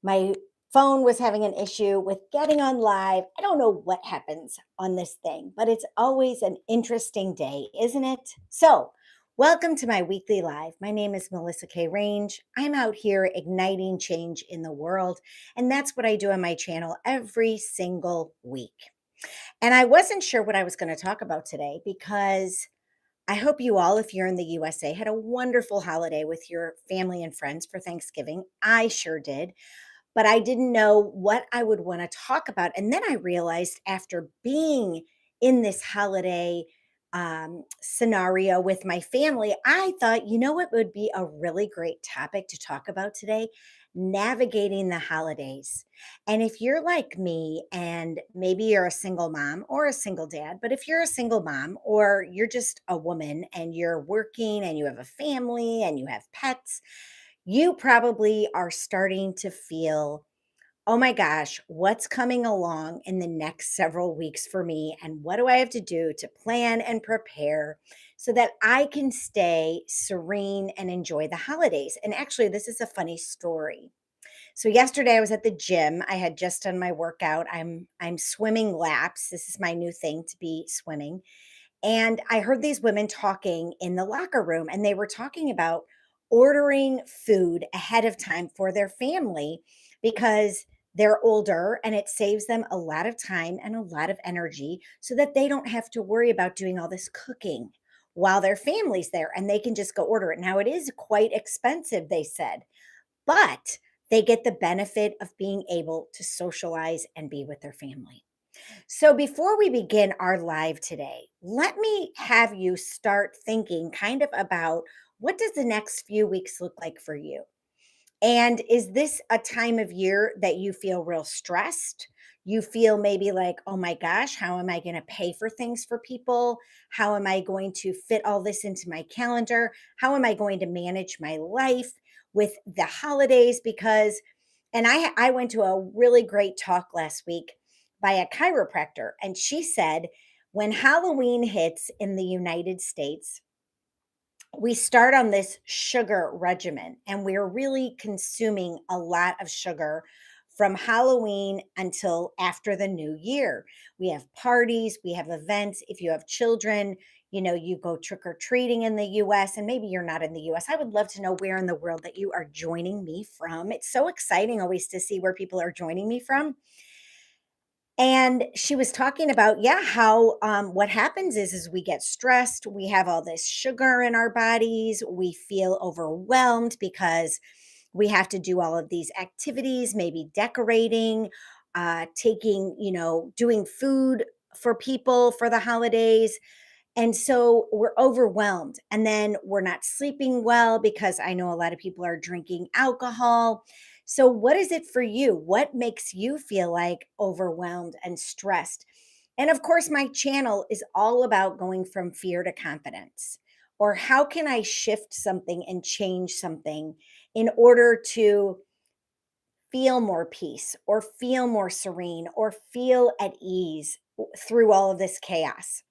My phone was having an issue with getting on live. I don't know what happens on this thing, but it's always an interesting day, isn't it? So, welcome to my weekly live. My name is Melissa K. Range. I'm out here igniting change in the world, and that's what I do on my channel every single week. And I wasn't sure what I was going to talk about today because I hope you all, if you're in the USA, had a wonderful holiday with your family and friends for Thanksgiving. I sure did, but I didn't know what I would want to talk about. And then I realized after being in this holiday scenario with my family, I thought, you know what would be a really great topic to talk about today? Navigating the holidays. And if you're like me, and maybe you're a single mom or a single dad, but if you're a single mom or you're just a woman and you're working and you have a family and you have pets, you probably are starting to feel, oh my gosh, what's coming along in the next several weeks for me? And what do I have to do to plan and prepare so that I can stay serene and enjoy the holidays? And actually, this is a funny story. So yesterday I was at the gym. I had just done my workout. I'm swimming laps. This is my new thing to be swimming. And I heard these women talking in the locker room, and they were talking about ordering food ahead of time for their family because they're older and it saves them a lot of time and a lot of energy so that they don't have to worry about doing all this cooking while their family's there and they can just go order it. Now, it is quite expensive, they said, but they get the benefit of being able to socialize and be with their family. So, before we begin our live today, let me have you start thinking kind of about what does the next few weeks look like for you? And is this a time of year that you feel real stressed? You feel maybe like, oh my gosh, how am I going to pay for things for people? How am I going to fit all this into my calendar? How am I going to manage my life with the holidays? Because, and I went to a really great talk last week by a chiropractor, and she said, when Halloween hits in the United States, we start on this sugar regimen and we're really consuming a lot of sugar from Halloween until after the new year. We have parties, we have events. If you have children, you go trick or treating in the US, and maybe you're not in the US. I would love to know where in the world that you are joining me from. It's so exciting always to see where people are joining me from. And she was talking about, yeah, how what happens is we get stressed, we have all this sugar in our bodies, we feel overwhelmed because we have to do all of these activities, maybe decorating, taking, doing food for people for the holidays. And so we're overwhelmed. And then we're not sleeping well because I know a lot of people are drinking alcohol. So, what is it for you? What makes you feel like overwhelmed and stressed? And of course, my channel is all about going from fear to confidence. Or how can I shift something and change something in order to feel more peace or feel more serene or feel at ease through all of this chaos?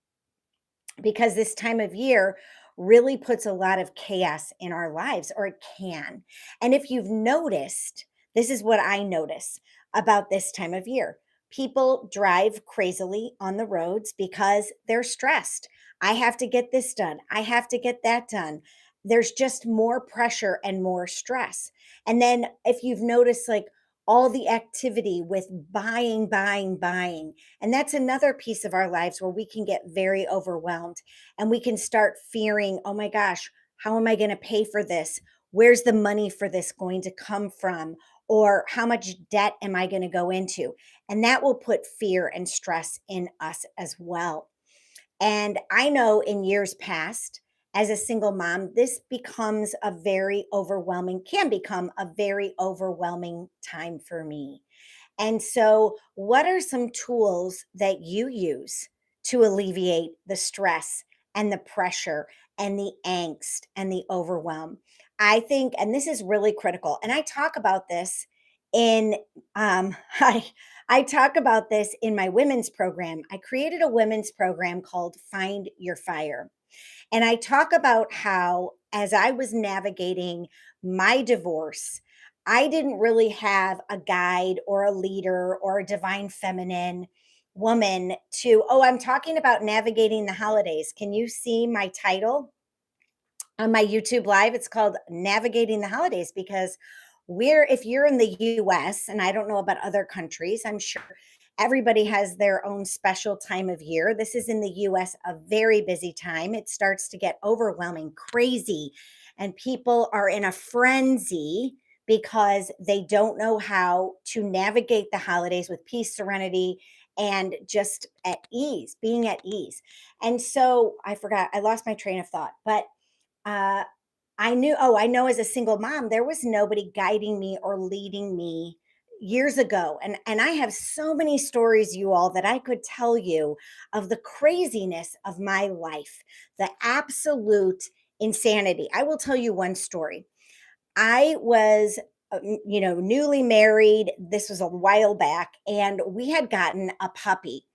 Because this time of year really puts a lot of chaos in our lives, or it can. And if you've noticed, this is what I notice about this time of year. People drive crazily on the roads because they're stressed. I have to get this done. I have to get that done. There's just more pressure and more stress. And then if you've noticed, like all the activity with buying, buying, buying, and that's another piece of our lives where we can get very overwhelmed and we can start fearing, oh my gosh, how am I going to pay for this? Where's the money for this going to come from? Or how much debt am I going to go into? And that will put fear and stress in us as well. And I know in years past, as a single mom, this becomes a very overwhelming, can become a very overwhelming time for me. And so, what are some tools that you use to alleviate the stress and the pressure and the angst and the overwhelm? I think, and this is really critical, and I talk about this in, I, I talk about this in my women's program. I created a women's program called Find Your Fire. And I talk about how, as I was navigating my divorce, I didn't really have a guide or a leader or a divine feminine woman to, oh, I'm talking about navigating the holidays. Can you see my title on my YouTube live? It's called Navigating the Holidays because if you're in the US, and I don't know about other countries, I'm sure everybody has their own special time of year. This is in the US, a very busy time. It starts to get overwhelming, crazy, and people are in a frenzy because they don't know how to navigate the holidays with peace, serenity, and just at ease, being at ease. And so I forgot, I lost my train of thought, but uh, I know as a single mom, there was nobody guiding me or leading me years ago. And I have so many stories, you all, that I could tell you of the craziness of my life, the absolute insanity. I will tell you one story. I was newly married. This was a while back, and we had gotten a puppy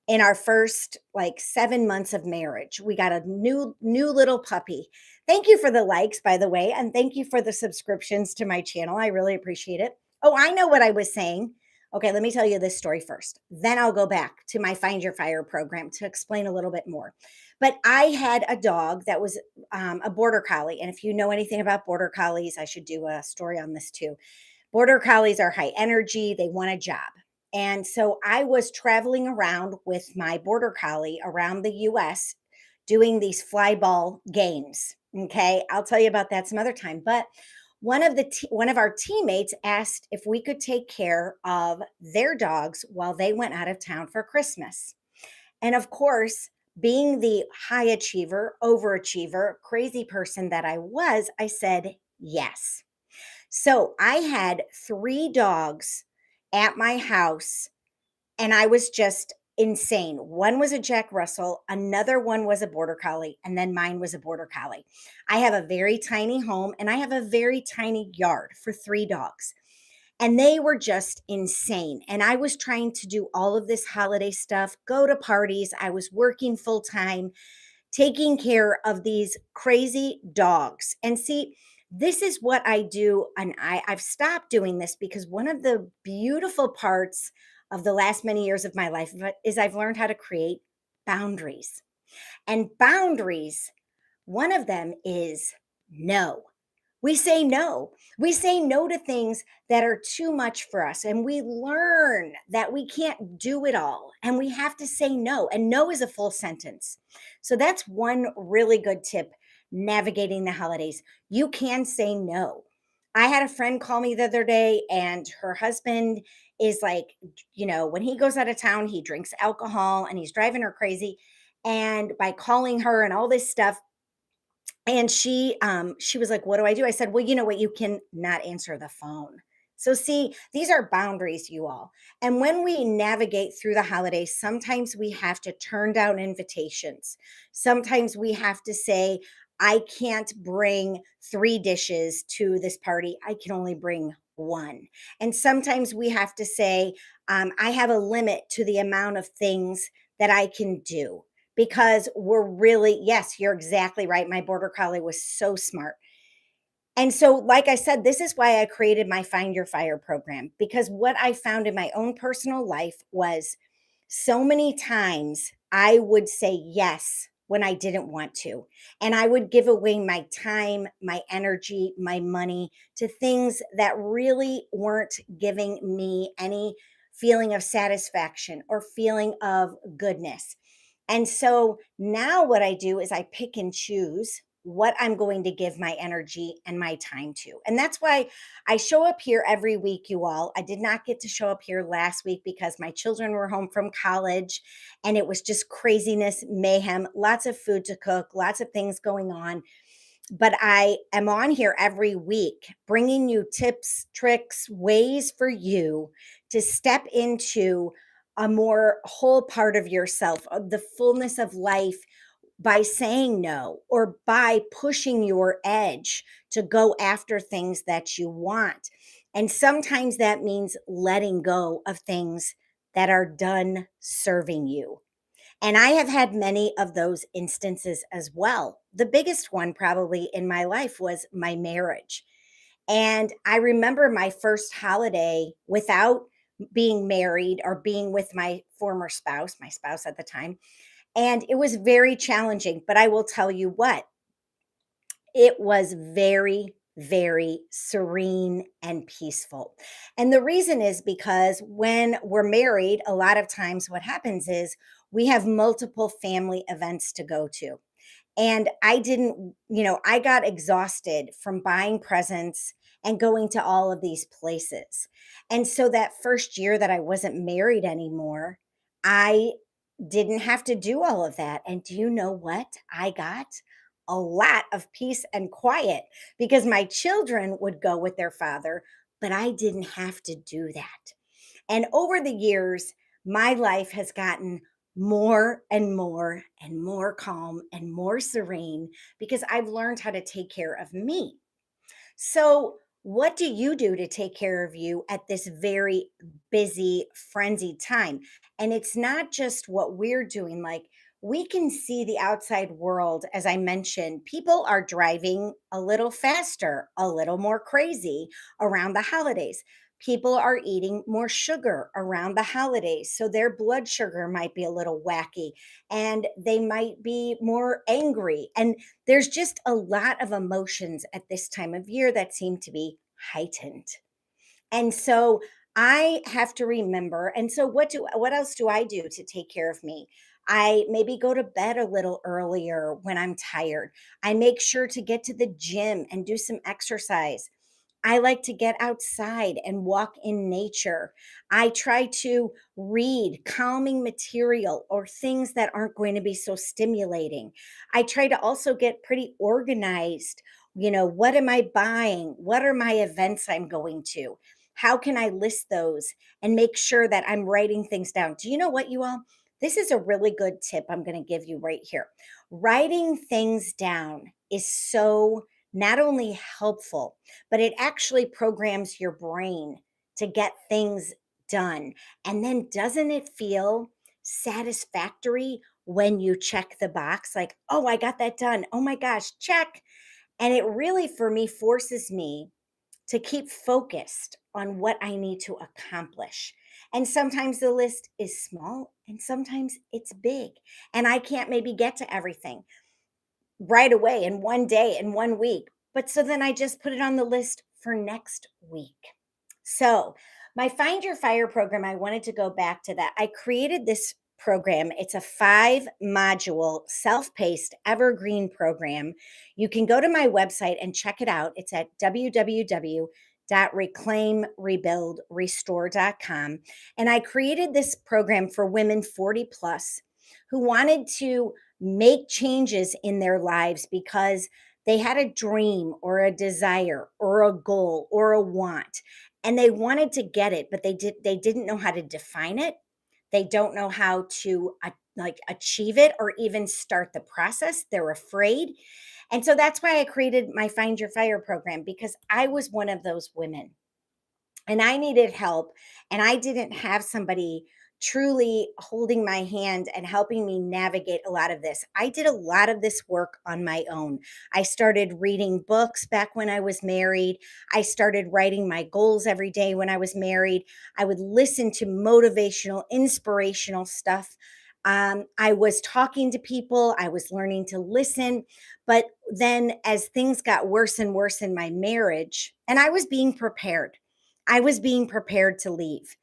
in our first like 7 months of marriage. We got a new little puppy. Thank you for the likes, by the way, and thank you for the subscriptions to my channel. I really appreciate it. Oh, I know what I was saying. Okay, let me tell you this story first. Then I'll go back to my Find Your Fire program to explain a little bit more. But I had a dog that was a border collie. And if you know anything about border collies, I should do a story on this too. Border collies are high energy, they want a job. And so I was traveling around with my border collie around the US doing these fly ball games. Okay. I'll tell you about that some other time. But one of our teammates asked if we could take care of their dogs while they went out of town for Christmas. And of course, being the high achiever, overachiever, crazy person that I was, I said yes. So I had 3 dogs at my house, and I was just insane. One was a Jack Russell, another one was a border collie, and then mine was a border collie. I have a very tiny home and I have a very tiny yard for 3 dogs. And they were just insane. And I was trying to do all of this holiday stuff, go to parties. I was working full time, taking care of these crazy dogs. And see, this is what I do. And I've stopped doing this because one of the beautiful parts of the last many years of my life is I've learned how to create boundaries. And boundaries, one of them is no. We say no. We say no to things that are too much for us. And we learn that we can't do it all. And we have to say no. And no is a full sentence. So that's one really good tip navigating the holidays. You can say no. I had a friend call me the other day, and her husband is like, when he goes out of town, he drinks alcohol and he's driving her crazy. And by calling her and all this stuff, and she was like, "What do I do?" I said, "Well, you know what? You can not answer the phone." So see, these are boundaries, you all. And when we navigate through the holidays, sometimes we have to turn down invitations. Sometimes we have to say, "I can't bring 3 dishes to this party. I can only bring 1." And sometimes we have to say, "I have a limit to the amount of things that I can do." Because we're really, yes, you're exactly right. My border collie was so smart. And so, like I said, this is why I created my Find Your Fire program, because what I found in my own personal life was so many times I would say yes when I didn't want to. And I would give away my time, my energy, my money to things that really weren't giving me any feeling of satisfaction or feeling of goodness. And so now what I do is I pick and choose what I'm going to give my energy and my time to. And that's why I show up here every week, you all. I did not get to show up here last week because my children were home from college and it was just craziness, mayhem, lots of food to cook, lots of things going on. But I am on here every week bringing you tips, tricks, ways for you to step into a more whole part of yourself, of the fullness of life by saying no or by pushing your edge to go after things that you want. And sometimes that means letting go of things that are done serving you. And I have had many of those instances as well. The biggest one, probably in my life, was my marriage. And I remember my first holiday without being married or being with my former spouse, my spouse at the time. And it was very challenging. But I will tell you what, it was very, very serene and peaceful. And the reason is because when we're married, a lot of times what happens is we have multiple family events to go to. And I didn't, I got exhausted from buying presents and going to all of these places. And so that first year that I wasn't married anymore, I didn't have to do all of that. And do you know what I got? A lot of peace and quiet because my children would go with their father, but I didn't have to do that. And over the years, my life has gotten more and more and more calm and more serene because I've learned how to take care of me. So, what do you do to take care of you at this very busy, frenzied time? And it's not just what we're doing, like, we can see the outside world. As I mentioned, people are driving a little faster, a little more crazy around the holidays. People are eating more sugar around the holidays. So their blood sugar might be a little wacky and they might be more angry. And there's just a lot of emotions at this time of year that seem to be heightened. And so I have to remember, and so what else do I do to take care of me? I maybe go to bed a little earlier when I'm tired. I make sure to get to the gym and do some exercise. I like to get outside and walk in nature. I try to read calming material or things that aren't going to be so stimulating. I try to also get pretty organized. What am I buying? What are my events I'm going to? How can I list those and make sure that I'm writing things down? Do you know what, you all? This is a really good tip I'm going to give you right here. Writing things down is so not only helpful, but it actually programs your brain to get things done. And then doesn't it feel satisfactory when you check the box? Like, oh, I got that done. Oh my gosh, check. And it really, for me, forces me to keep focused on what I need to accomplish. And sometimes the list is small and sometimes it's big. And I can't maybe get to everything right away in one day, in one week. But so then I just put it on the list for next week. So, my Find Your Fire program, I wanted to go back to that. I created this program. It's a 5 module self paced evergreen program. You can go to my website and check it out. It's at www.reclaimrebuildrestore.com. And I created this program for women 40 plus who wanted to make changes in their lives because they had a dream or a desire or a goal or a want and they wanted to get it, but they didn't know how to define it. They don't know how to like achieve it or even start the process. They're afraid. And so that's why I created my Find Your Fire program, because I was one of those women and I needed help, and I didn't have somebody truly holding my hand and helping me navigate a lot of this. I did a lot of this work on my own. I started reading books back when I was married. I started writing my goals every day when I was married. I would listen to motivational, inspirational stuff. I was talking to people, I was learning to listen. But then, as things got worse and worse in my marriage, and I was being prepared to leave.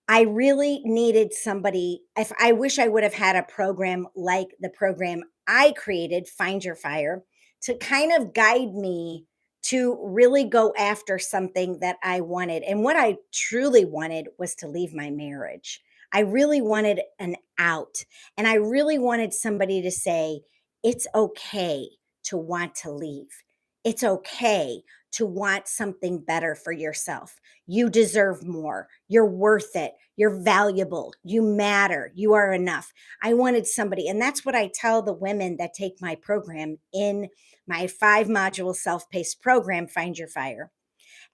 I really needed somebody. If I wish I would have had a program like the program I created, Find Your Fire, to kind of guide me to really go after something that I wanted. And what I truly wanted was to leave my marriage. I really wanted an out. And I really wanted somebody to say, it's okay to want to leave. It's okay to want something better for yourself. You deserve more. You're worth it. You're valuable. You matter. You are enough. I wanted somebody, and that's what I tell the women that take my program in my 5 module self paced program, Find Your Fire.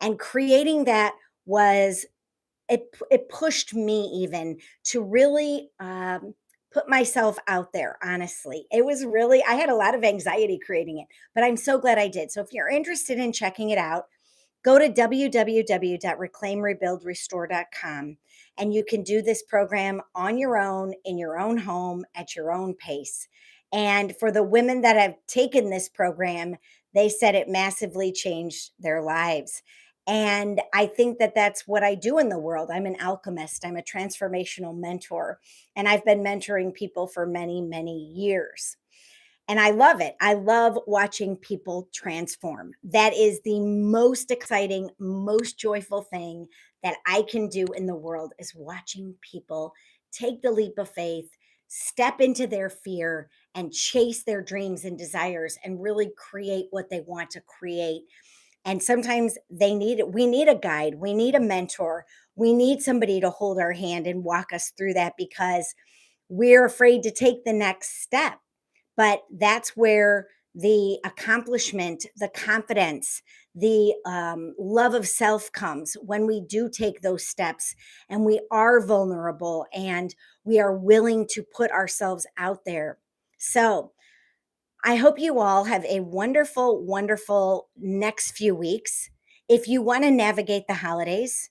And creating that was it pushed me even to really put myself out there. Honestly, it was really, I had a lot of anxiety creating it, but I'm so glad I did. So if you're interested in checking it out, Go to www.reclaimrebuildrestore.com and you can do this program on your own, in your own home, at your own pace. And for the women that have taken this program, they said it massively changed their lives. And I think that that's what I do in the world. I'm an alchemist, I'm a transformational mentor, and I've been mentoring people for many, many years. And I love it. I love watching people transform. That is the most exciting, most joyful thing that I can do in the world is watching people take the leap of faith, step into their fear, and chase their dreams and desires and really create what they want to create. And sometimes we need a guide, we need a mentor, we need somebody to hold our hand and walk us through that because we're afraid to take the next step. But that's where the accomplishment, the confidence, the love of self comes when we do take those steps and we are vulnerable and we are willing to put ourselves out there. So, I hope you all have a wonderful, wonderful next few weeks. If you want to navigate the holidays,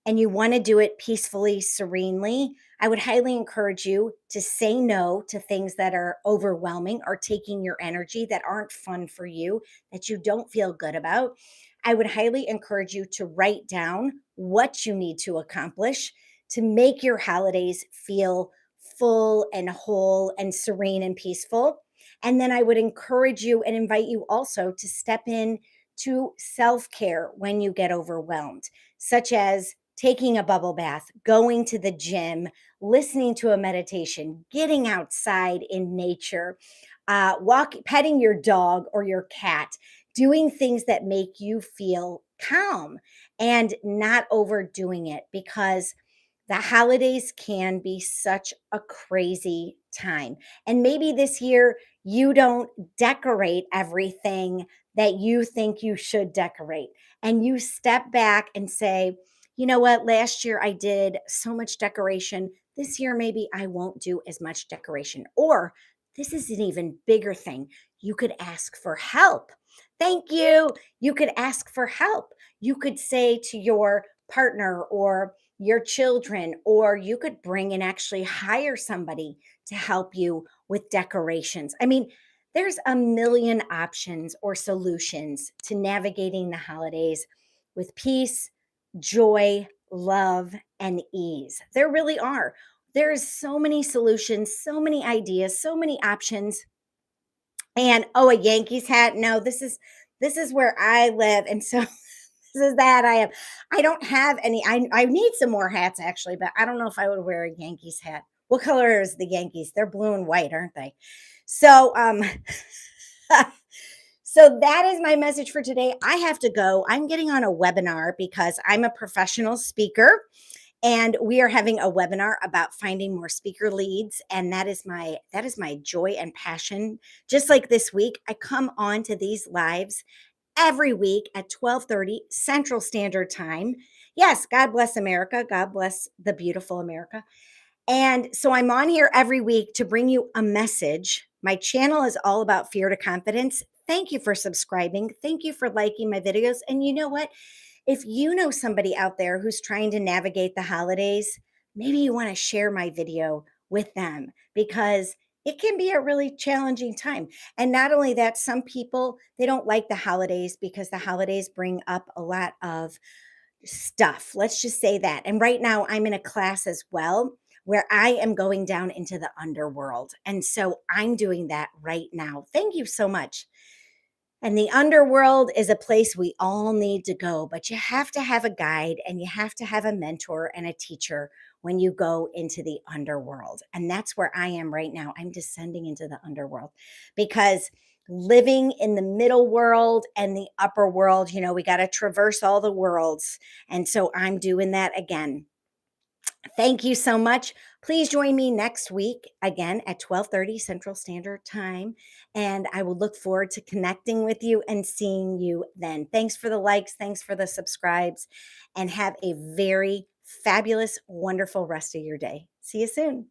and you want to do it peacefully, serenely, I would highly encourage you to say no to things that are overwhelming or taking your energy that aren't fun for you, that you don't feel good about. I would highly encourage you to write down what you need to accomplish to make your holidays feel full and whole and serene and peaceful. And then I would encourage you and invite you also to step in to self care when you get overwhelmed, such as taking a bubble bath, going to the gym, listening to a meditation, getting outside in nature, petting your dog or your cat, doing things that make you feel calm and not overdoing it because the holidays can be such a crazy time. And maybe this year you don't decorate everything that you think you should decorate. And you step back and say, you know what, last year I did so much decoration. This year, maybe I won't do as much decoration. Or this is an even bigger thing. You could ask for help. Thank you. You could ask for help. You could say to your partner or your children, or you could bring and actually hire somebody to help you with decorations. I mean, there's a million options or solutions to navigating the holidays with peace, joy, love, and ease. There really are. There's so many solutions, so many ideas, so many options. And oh, a Yankees hat. No, this is where I live. And so this is that I am. I don't have any. I need some more hats actually, but I don't know if I would wear a Yankees hat. What color is the Yankees? They're blue and white, aren't they? So so that is my message for today. I have to go. I'm getting on a webinar because I'm a professional speaker and we are having a webinar about finding more speaker leads, and that is my joy and passion. Just like this week, I come on to these lives every week at 12:30 Central Standard Time. Yes, God bless America. God bless the beautiful America. And so I'm on here every week to bring you a message. My channel is all about fear to confidence. Thank you for subscribing. Thank you for liking my videos. And you know what? If you know somebody out there who's trying to navigate the holidays, maybe you want to share my video with them because it can be a really challenging time. And not only that, some people, they don't like the holidays because the holidays bring up a lot of stuff. Let's just say that. And right now, I'm in a class as well where I am going down into the underworld. And so I'm doing that right now. Thank you so much. And the underworld is a place we all need to go, but you have to have a guide and you have to have a mentor and a teacher when you go into the underworld. And that's where I am right now. I'm descending into the underworld because living in the middle world and the upper world, we got to traverse all the worlds. And so I'm doing that again. Thank you so much. Please join me next week again at 12:30 Central Standard Time, and I will look forward to connecting with you and seeing you then. Thanks for the likes, thanks for the subscribes, and have a very fabulous, wonderful rest of your day. See you soon.